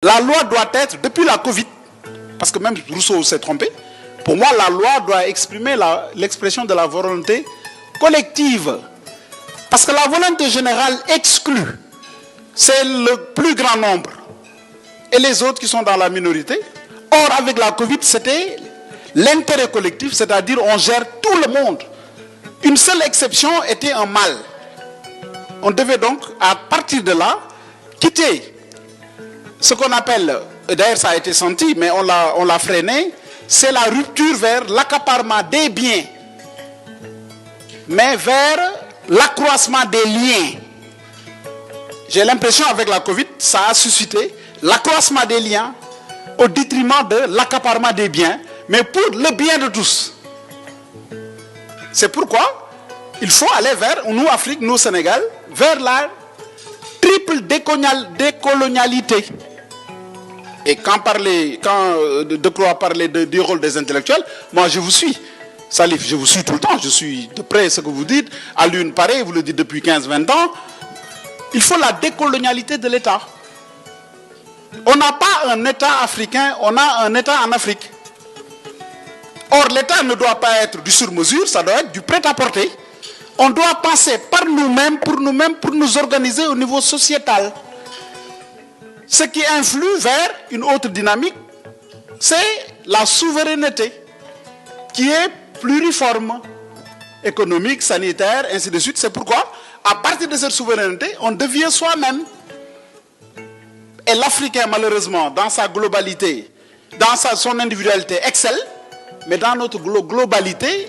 La loi doit être, depuis la Covid, parce que même Rousseau s'est trompé, pour moi la loi doit exprimer l'expression de la volonté collective. Parce que la volonté générale exclut, c'est le plus grand nombre. Et les autres qui sont dans la minorité. Or, avec la Covid, c'était l'intérêt collectif, c'est-à-dire on gère tout le monde. Une seule exception était un mal. On devait donc, à partir de là, quitter ce qu'on appelle, d'ailleurs ça a été senti, mais on l'a freiné, c'est la rupture vers l'accaparement des biens, mais vers l'accroissement des liens. J'ai l'impression avec la Covid, ça a suscité l'accroissement des liens au détriment de l'accaparement des biens, mais pour le bien de tous. C'est pourquoi il faut aller vers, nous Afrique, nous Sénégal, vers la triple décolonialité. Et quand Decroix parlait du rôle des intellectuels, moi je vous suis. Salif, je vous suis tout le temps, je suis de près ce que vous dites. À l'une pareil, vous le dites depuis 15-20 ans. Il faut la décolonialité de l'État. On n'a pas un État africain, on a un État en Afrique. Or, l'État ne doit pas être du sur-mesure, ça doit être du prêt-à-porter. On doit penser par nous-mêmes, pour nous organiser au niveau sociétal. Ce qui influe vers une autre dynamique, c'est la souveraineté, qui est pluriforme, économique, sanitaire, ainsi de suite. C'est pourquoi, à partir de cette souveraineté, on devient soi-même. Et l'Africain, malheureusement, dans sa globalité, dans son individualité, excelle, mais dans notre globalité,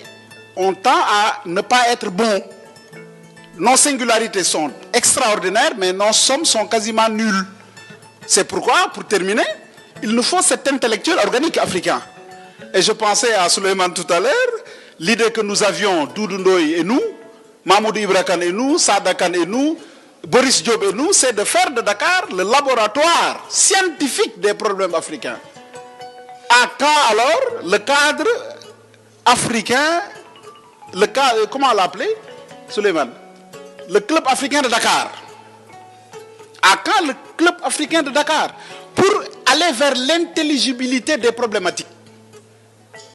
on tend à ne pas être bon. Nos singularités sont extraordinaires, mais nos sommes sont quasiment nulles. C'est pourquoi, pour terminer, il nous faut cet intellectuel organique africain. Et je pensais à Souleymane tout à l'heure, l'idée que nous avions, Doudou Ndoye et nous, Mamoudou Ibra Kane et nous, Sada Kane et nous, Boris Diop et nous, c'est de faire de Dakar le laboratoire scientifique des problèmes africains. À quand alors le cadre africain, comment l'appeler, Souleymane? Le club africain de Dakar. À quand le club africain de Dakar? Pour aller vers l'intelligibilité des problématiques.